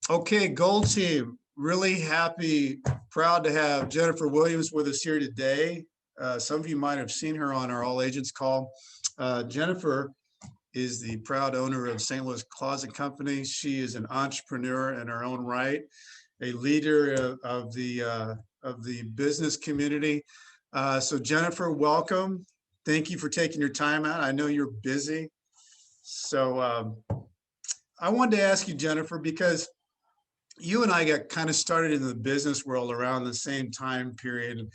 Okay, Gold Team, really happy, proud to have Jennifer Williams with us here today. Some of you might have seen her on our All Agents call. Jennifer is the proud owner of St. Louis Closet Company. She is an entrepreneur in her own right, a leader of the business community. So Jennifer, welcome. Thank you for taking your time out. I know you're busy. So I wanted to ask you, Jennifer, because you and I got kind of started in the business world around the same time period.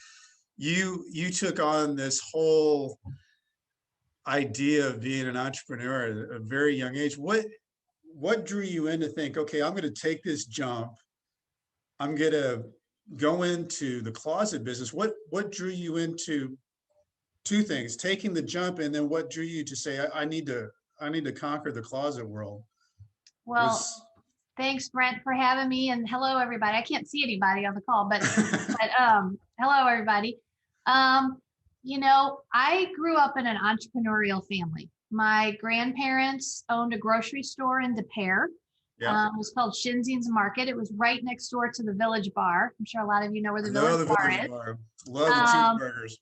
You took on this whole idea of being an entrepreneur at a very young age. What drew you in to think, okay, I'm going to take this jump. I'm going to go into the closet business. What drew you into two things, taking the jump, and then what drew you to say, I need to conquer the closet world? Well, Was thanks, Brent, for having me. And hello, everybody. I can't see anybody on the call, but hello, everybody. Um, I grew up in an entrepreneurial family. My grandparents owned a grocery store in Des Peres. yeah, It was called Shinzi's Market. It was right next door to the Village Bar. I'm sure a lot of you know where I the know Village the Bar Village is. Bar. Love the Um, cheeseburgers.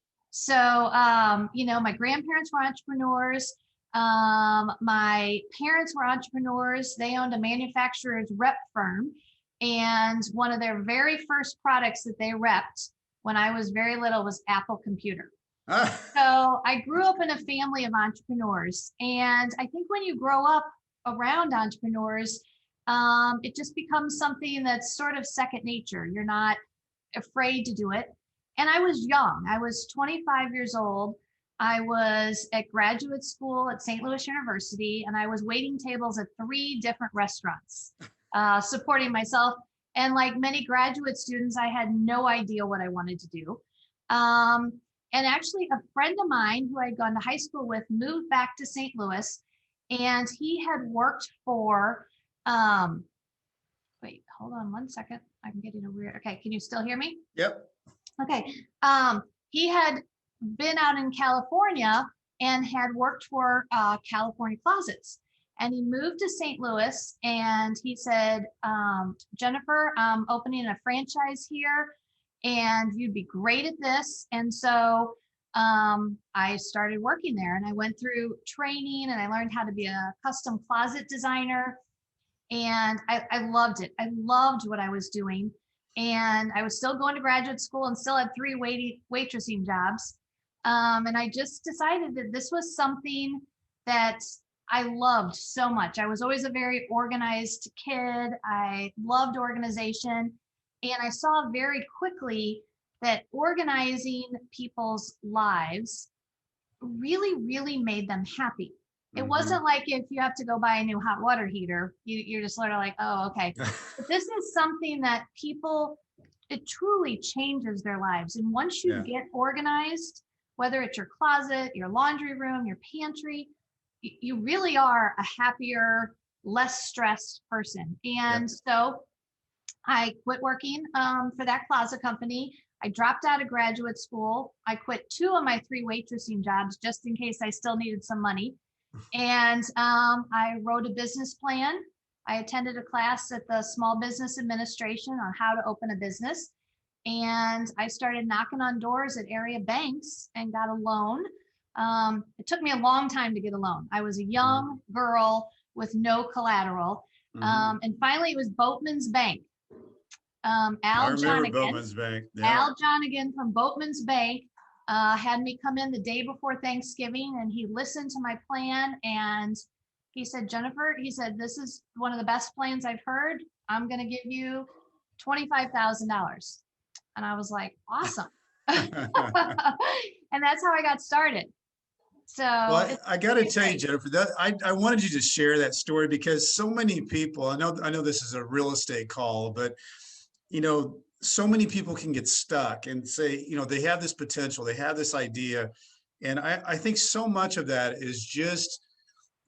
my grandparents were entrepreneurs. My parents were entrepreneurs. They owned a manufacturer's rep firm. And one of their very first products that they repped when I was very little was Apple Computer. Ah, So I grew up in a family of entrepreneurs. And I think when you grow up around entrepreneurs, it just becomes something that's sort of second nature. You're not afraid to do it. And I was young. I was 25 years old. I was at graduate school at St. Louis University, and I was waiting tables at 3 different restaurants, supporting myself. And like many graduate students, I had no idea what I wanted to do. Um, and actually, a friend of mine who I'd gone to high school with moved back to St. Louis, and he had worked for, wait, hold on one second. I'm getting a weird, okay, can you still hear me? yep. Okay. He had been out in California and had worked for California Closets. And he moved to St. Louis and he said, Jennifer, I'm opening a franchise here and you'd be great at this. And so I started working there and I went through training and I learned how to be a custom closet designer. And I loved it. I loved what I was doing. And I was still going to graduate school and still had 3 waitressing jobs. And I just decided that this was something that I loved so much. I was always a very organized kid. I loved organization. And I saw very quickly that organizing people's lives really, really made them happy. It Mhm. wasn't like if you have to go buy a new hot water heater, you're just sort of like, oh, okay. But this is something that people, it truly changes their lives. And once you Yeah. get organized, whether it's your closet, your laundry room, your pantry, you really are a happier, less stressed person. Yeah. And so I quit working for that closet company. I dropped out of graduate school. I quit 2 of my 3 waitressing jobs just in case I still needed some money. And I wrote a business plan. I attended a class at the Small Business Administration on how to open a business. And I started knocking on doors at area banks and got a loan. It took me a long time to get a loan. I was a young girl with no collateral. Mhm. And finally, it was Boatman's Bank. I Al remember Jonigan, Bowman's Bank. Yeah. Al Jonigan from Boatman's Bank had me come in the day before Thanksgiving and he listened to my plan and he said, Jennifer, he said, this is one of the best plans I've heard. I'm going to give you $25,000. And I was like, awesome. And that's how I got started. So Well, it's I got to pretty tell you, great. Jennifer, that I wanted you to share that story because so many people, I know this is a real estate call, but so many people can get stuck and say, they have this potential, they have this idea. And I think so much of that is just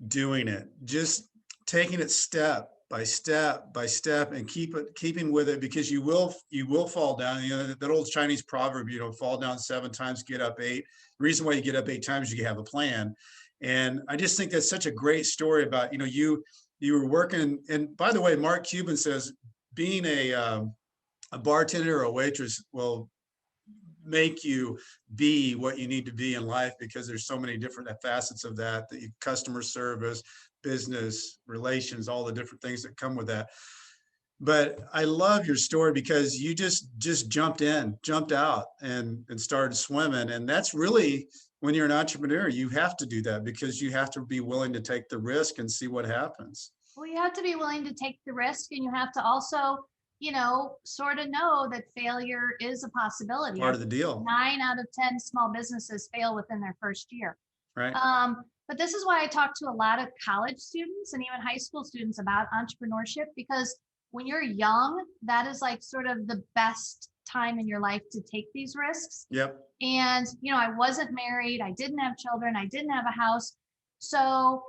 doing it, just taking it step by step by step and keeping with it because you will fall down. That old Chinese proverb, fall down 7 times, get up 8. The reason why you get up 8 times is you have a plan. And I just think that's such a great story about, you were working. And by the way, Mark Cuban says being a bartender or a waitress will make you be what you need to be in life, because there's so many different facets of that, customer service, business relations, all the different things that come with that. But I love your story because you just jumped out and started swimming. And that's really, when you're an entrepreneur, you have to do that, because you have to be willing to take the risk and see what happens. Well, you have to be willing to take the risk, and you have to also, sort of know that failure is a possibility. Part of the deal. 9 out of 10 small businesses fail within their first year. Right. But this is why I talk to a lot of college students and even high school students about entrepreneurship, because when you're young, that is like sort of the best time in your life to take these risks. Yep. And, I wasn't married, I didn't have children, I didn't have a house. So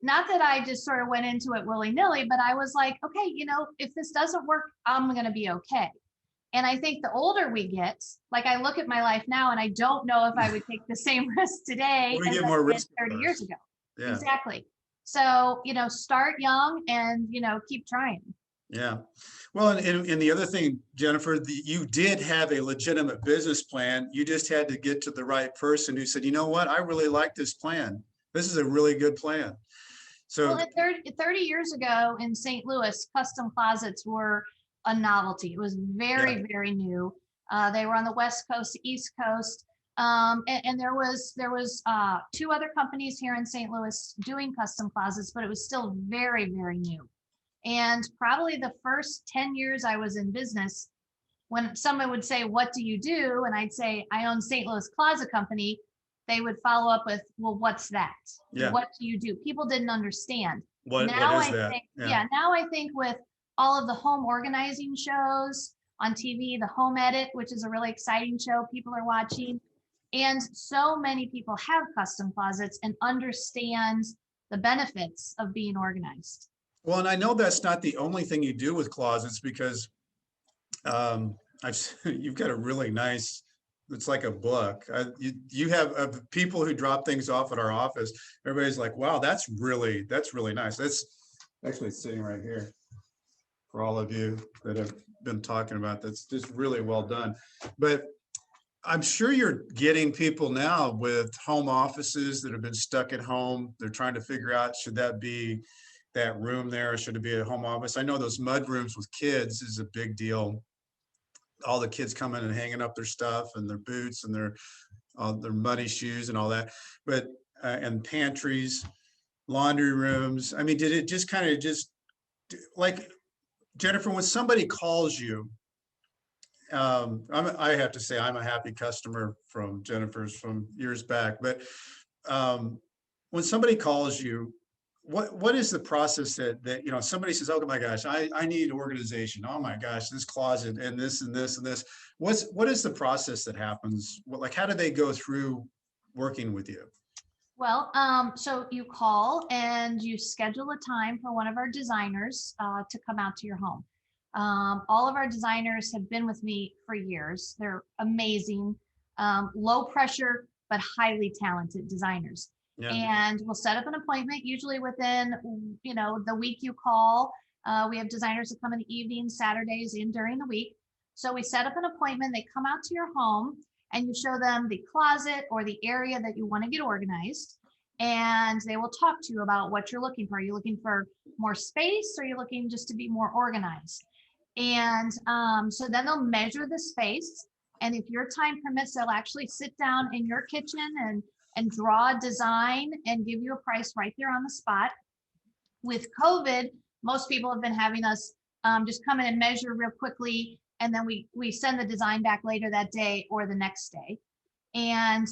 not that I just sort of went into it willy-nilly, but I was like, okay, if this doesn't work, I'm going to be okay. And I think the older we get, like I look at my life now and I don't know if I would take the same risk today We as get I more did risk 30 years ago. Yeah. Exactly. So, start young and, keep trying. Yeah. Well, and the other thing, Jennifer, you did have a legitimate business plan. You just had to get to the right person who said, you know what, I really like this plan. This is a really good plan. So well, 30 years ago in St. Louis, custom closets were a novelty. It was very, very new. They were on the West Coast, East Coast. And there was 2 other companies here in St. Louis doing custom closets, but it was still very, very new. And probably the first 10 years I was in business, when someone would say, what do you do? And I'd say, I own St. Louis Closet Company. They would follow up with, well, what's that? Yeah. What do you do? People didn't understand. What is that? Now I think with all of the home organizing shows on TV, the Home Edit, which is a really exciting show people are watching. And so many people have custom closets and understand the benefits of being organized. Well, and I know that's not the only thing you do with closets, because you've got a really nice, it's like a book. You have people who drop things off at our office. Everybody's like, wow, that's really nice. That's actually sitting right here for all of you that have been talking about. That's just really well done. But I'm sure you're getting people now with home offices that have been stuck at home. They're trying to figure out, should that be that room there, or should it be a home office? I know those mud rooms with kids is a big deal. All the kids coming and hanging up their stuff and their boots and their muddy shoes and all that. But and pantries, laundry rooms. I mean, did it just kind of like, Jennifer, when somebody calls you, I have to say I'm a happy customer from Jennifer's from years back. But when somebody calls you, what is the process that somebody says, oh my gosh, I need organization. Oh my gosh, this closet and this and this and this. What is the process that happens? Like, how do they go through working with you? Well, so you call and you schedule a time for one of our designers to come out to your home. All of our designers have been with me for years. They're amazing, low pressure, but highly talented designers. Yeah. And we'll set up an appointment, usually within, the week you call. We have designers that come in the evenings, Saturdays, and during the week. So we set up an appointment. They come out to your home and you show them the closet or the area that you want to get organized. And they will talk to you about what you're looking for. Are you looking for more space, or are you looking just to be more organized? And so then they'll measure the space. And if your time permits, they'll actually sit down in your kitchen and draw a design and give you a price right there on the spot. With COVID, most people have been having us just come in and measure real quickly, and then we send the design back later that day or the next day. And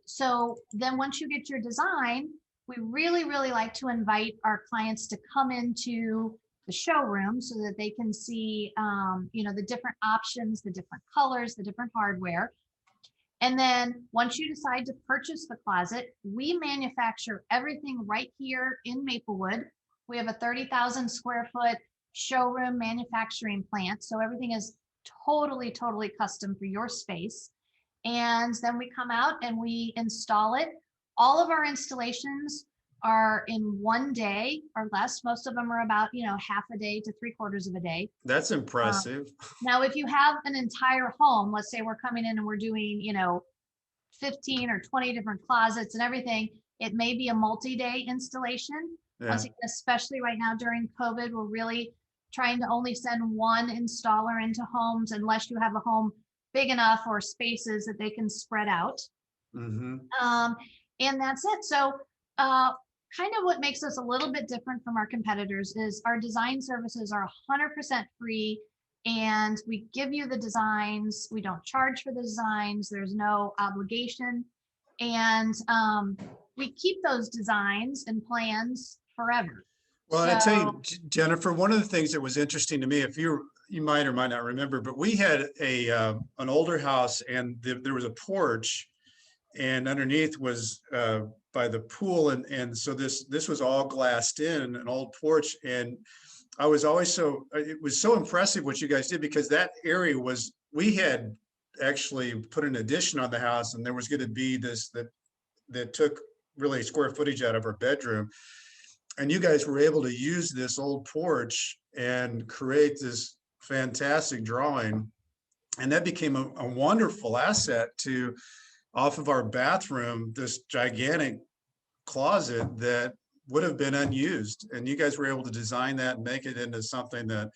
so then once you get your design, we really, really like to invite our clients to come into the showroom so that they can see, the different options, the different colors, the different hardware. And then once you decide to purchase the closet, we manufacture everything right here in Maplewood. We have a 30,000 square foot showroom manufacturing plant. So everything is totally, totally custom for your space. And then we come out and we install it. All of our installations are in one day or less. Most of them are about, half a day to 3/4 of a day. That's Um, impressive. Now, if you have an entire home, let's say we're coming in and we're doing, 15 or 20 different closets and everything, it may be a multi-day installation. Once Yeah. again, especially right now during COVID, we're really trying to only send one installer into homes unless you have a home big enough or spaces that they can spread out. Hmm. Um, and that's it. So, uh, kind of what makes us a little bit different from our competitors is our design services are 100% free, and we give you the designs. We don't charge for the designs. There's no obligation. And we keep those designs and plans forever. Well, I tell you, So, Jennifer, one of the things that was interesting to me, if you might or might not remember, but we had an older house, and there was a porch, and underneath was by the pool, and so this was all glassed in, an old porch, and I was always it was so impressive what you guys did, because that area we had actually put an addition on the house, and there was going to be this that took really square footage out of our bedroom. And you guys were able to use this old porch and create this fantastic drawing. And that became a wonderful asset to off of our bathroom, this gigantic closet that would have been unused. And you guys were able to design that and make it into something that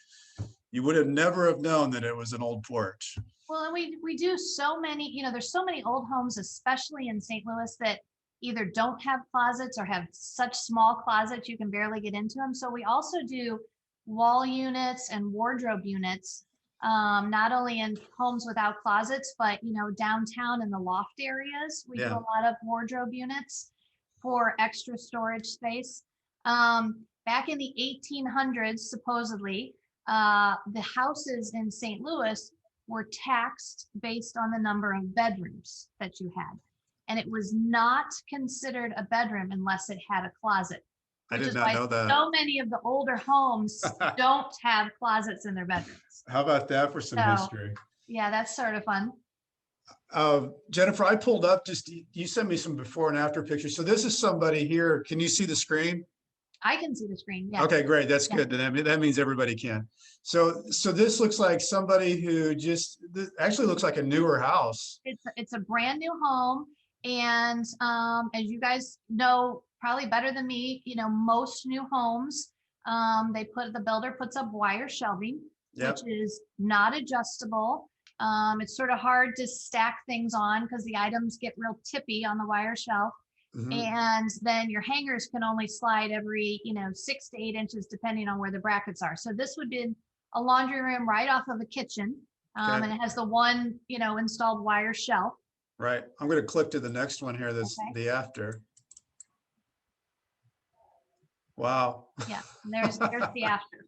you would have never have known that it was an old porch. well, and we do so many, there's so many old homes, especially in St. Louis, that either don't have closets or have such small closets you can barely get into them. So we also do wall units and wardrobe units, not only in homes without closets, but downtown in the loft areas, we do Yeah. a lot of wardrobe units for extra storage space. Back in the 1800s, supposedly, the houses in St. Louis were taxed based on the number of bedrooms that you had. And it was not considered a bedroom unless it had a closet, I which did is not why know that. so many of the older homes don't have closets in their bedrooms. How about that for some So, history? yeah, that's sort of fun. Jennifer, I pulled up you sent me some before and after pictures. So this is somebody here. Can you see the screen? I can see the screen. Yeah. Okay, great. That's Yeah. good. That means everybody can. So this looks like somebody who this actually looks like a newer house. It's a brand new home, and as you guys know probably better than me, most new homes, the builder puts up wire shelving, Yep. which is not adjustable. It's sort of hard to stack things on because the items get real tippy on the wire shelf. Mhm. And then your hangers can only slide every 6 to 8 inches depending on where the brackets are. So this would be a laundry room right off of a kitchen, Okay. and it has the one installed wire shelf. Right. I'm going to click to the next one here. That's Okay. the after. Wow. Yeah, and there's the after.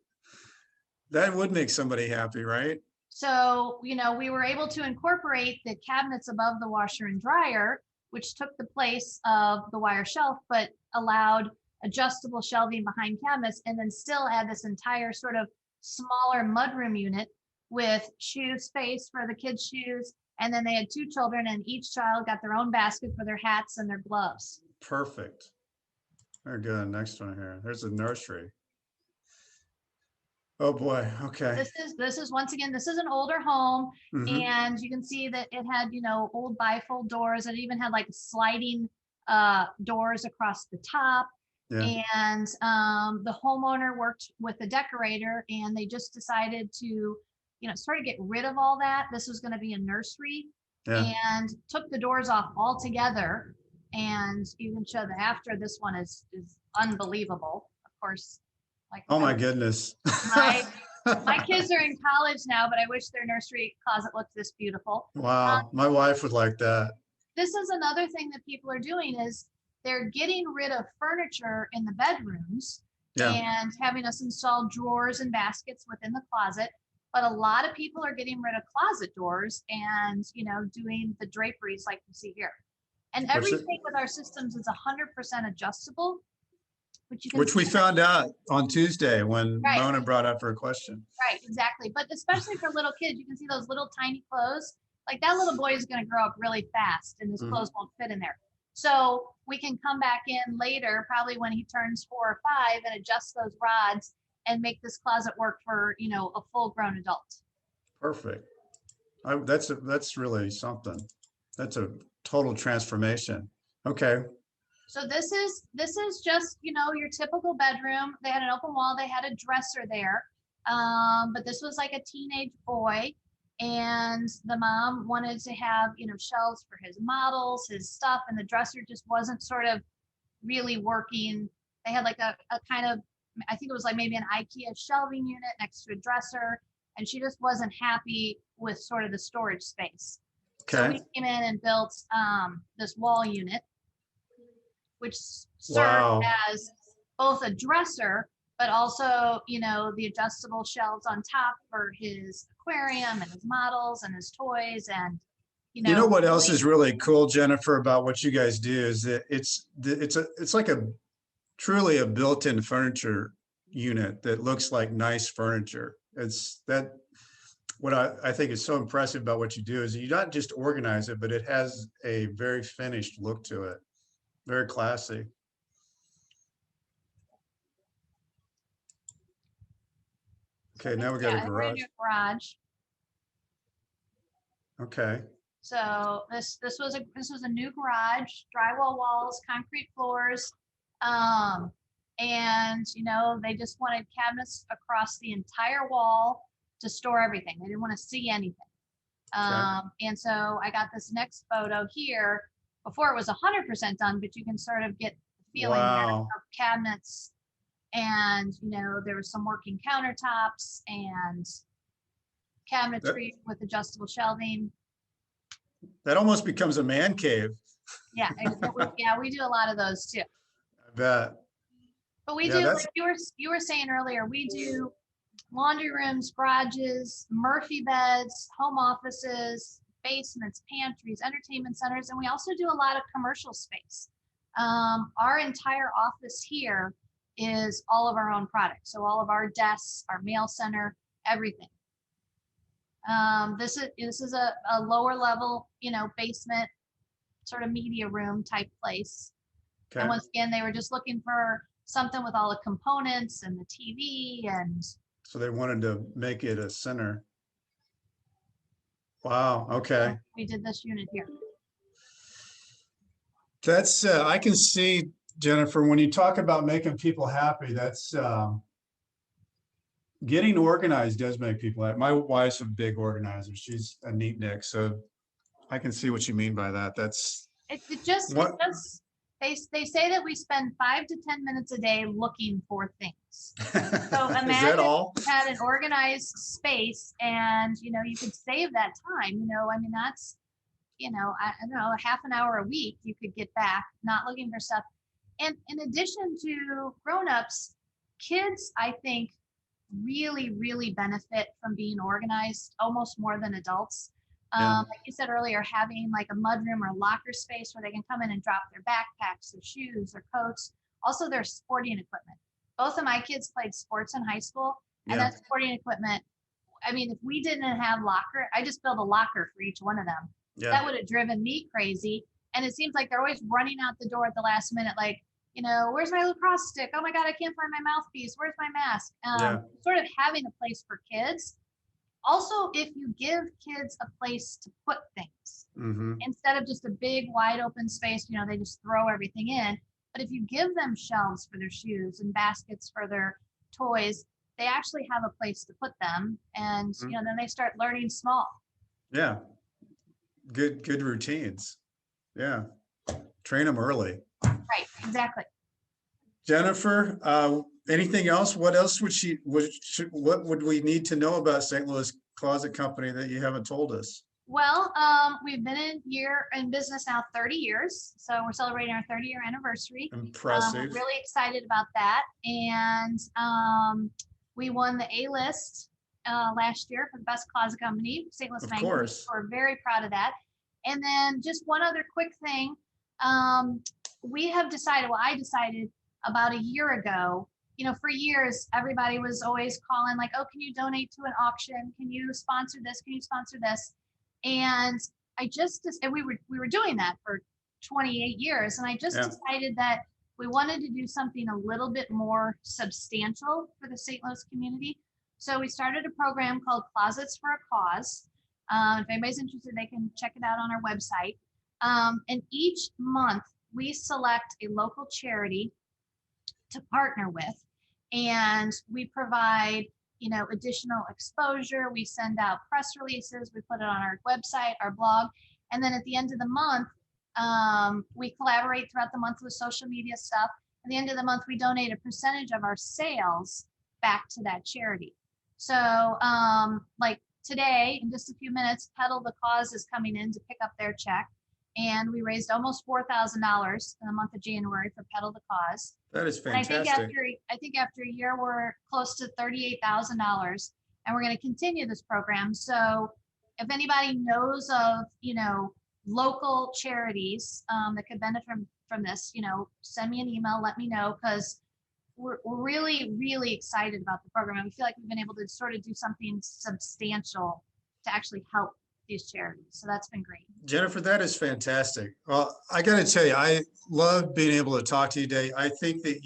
That would make somebody happy, right? So we were able to incorporate the cabinets above the washer and dryer, which took the place of the wire shelf, but allowed adjustable shelving behind cabinets, and then still add this entire sort of smaller mudroom unit with shoe space for the kids' shoes. And then they had 2 children, and each child got their own basket for their hats and their gloves. Perfect. Very good. Next one here. There's a nursery. Oh boy. Okay. This is once again, this is an older home, Mhm. and you can see that it had old bifold doors. It even had like sliding doors across the top. Yeah. And the homeowner worked with the decorator, and they just decided to sort of get rid of all that. This was going to be a nursery, Yeah. and took the doors off altogether. And you can show the after. This one is unbelievable, of course. Like, Oh my goodness. my kids are in college now, but I wish their nursery closet looked this beautiful. Wow. My wife would like that. This is another thing that people are doing is they're getting rid of furniture in the bedrooms, Yeah. and having us install drawers and baskets within the closet. But a lot of people are getting rid of closet doors and, doing the draperies like you see here. And everything with our systems is 100% adjustable, which we found out on Tuesday when Right. Mona brought up her question. Right, exactly. But especially for little kids, you can see those little tiny clothes. Like that little boy is going to grow up really fast, and his Mhm. clothes won't fit in there. So we can come back in later, probably when he turns 4 or 5, and adjust those rods and make this closet work for, a full grown adult. Perfect. That's really something. That's a total transformation. Okay. So this is just, your typical bedroom. They had an open wall, they had a dresser there. But this was like a teenage boy, and the mom wanted to have, shelves for his models, his stuff, and the dresser just wasn't sort of really working. They had like a kind of, I think it was like maybe an IKEA shelving unit next to a dresser, and she just wasn't happy with sort of the storage space. So we Okay. came in and built this wall unit, which served Wow. as both a dresser, but also, the adjustable shelves on top for his aquarium and his models and his toys. And, You know what else is really cool, Jennifer, about what you guys do is that it's like a truly a built-in furniture unit that looks like nice furniture. It's that what I think is so impressive about what you do is you not just organize it, but it has a very finished look to it. Very classy. Okay, now we got a yeah, we're in garage. your garage. Okay, So this was a new garage, drywall walls, concrete floors. And they just wanted cabinets across the entire wall to store everything. They didn't want to see anything. okay. And so I got this next photo here before it was 100% done, but you can sort of get the feeling there Wow. of cabinets, and there was some working countertops and That, cabinetry with adjustable shelving. that almost becomes a man cave. Yeah, yeah, we do a lot of those too. I bet. But we Yeah, do, that's like you were saying earlier, we do laundry rooms, garages, Murphy beds, home offices, basements, pantries, entertainment centers, and we also do a lot of commercial space. Our entire office here is all of our own products. So all of our desks, our mail center, everything. This is a lower level, basement sort of media room type place. And okay. once again, they were just looking for something with all the components and the TV, and So they wanted to make it a center. Wow. Okay. we did this unit here. That's I can see, Jennifer, when you talk about making people happy, that's getting organized does make people happy. My wife's a big organizer. She's a neatnik, so I can see what you mean by that. That's It just what they say that we spend 5 to 10 minutes a day looking for things. So is that imagine all? you had an organized space, and you could save that time. I mean, that's I don't know, a half an hour a week you could get back not looking for stuff. And in addition to grown-ups, kids, I think, really, really benefit from being organized almost more than adults. Yeah. Like you said earlier, having like a mudroom or locker space where they can come in and drop their backpacks, their shoes, their coats, also their sporting equipment. Both of my kids played sports in high school, and Yeah. that sporting equipment, I mean, if we didn't have locker, I just built a locker for each one of them. Yeah. That would have driven me crazy. And it seems like they're always running out the door at the last minute, like, where's my lacrosse stick? Oh my God, I can't find my mouthpiece. Where's my mask? Yeah. Sort of having a place for kids. Also, if you give kids a place to put things Mm-hmm. instead of just a big wide open space, they just throw everything in. But if you give them shelves for their shoes and baskets for their toys, they actually have a place to put them. And, then they start learning small. Yeah. Good routines. Yeah. Train them early. Right, exactly. Jennifer, anything else? What else what would we need to know about St. Louis Closet Company that you haven't told us? Well, we've been in business now 30 years. So we're celebrating our 30-year anniversary. Impressive. We're really excited about that. And we won the A-list last year for the best closet company, St. Louis Of Magazine. course. We're very proud of that. And then just one other quick thing. I decided about a year ago, for years, everybody was always calling like, oh, can you donate to an auction? Can you sponsor this? Can you sponsor this? And and we were doing that for 28 years. And I just Yeah. decided that we wanted to do something a little bit more substantial for the St. Louis community. So we started a program called Closets for a Cause. If anybody's interested, they can check it out on our website. And each month we select a local charity to partner with, and we provide, you know, additional exposure. We send out press releases, we put it on our website, our blog, and then at the end of the month, we collaborate throughout the month with social media stuff. At the end of the month, we donate a percentage of our sales back to that charity. So like today, in just a few minutes, Pedal the Cause is coming in to pick up their check. And we raised almost $4,000 in the month of January for Pedal the Cause. That is And I think fantastic. after a year, we're close to $38,000, and we're going to continue this program. So if anybody knows of, you know, local charities that could benefit from this, you know, send me an email, let me know, because we're really, really excited about the program. And we feel like we've been able to sort of do something substantial to actually help these charities. So that's been great. Jennifer, that is fantastic. Well, I got to tell you, I love being able to talk to you today. I think that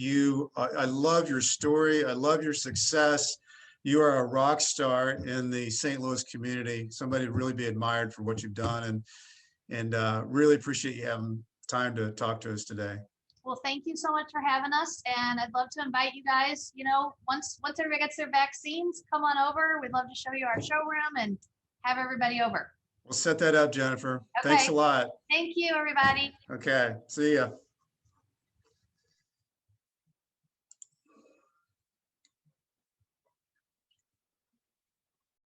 I love your story. I love your success. You are a rock star in the St. Louis community, somebody to really be admired for what you've done, and really appreciate you having time to talk to us today. Well, thank you so much for having us, and I'd love to invite you guys, you know, once everybody gets their vaccines, come on over. We'd love to show you our showroom and have everybody over. We'll set that up, Jennifer. Okay. Thanks a lot. Thank you, everybody. Okay, see ya.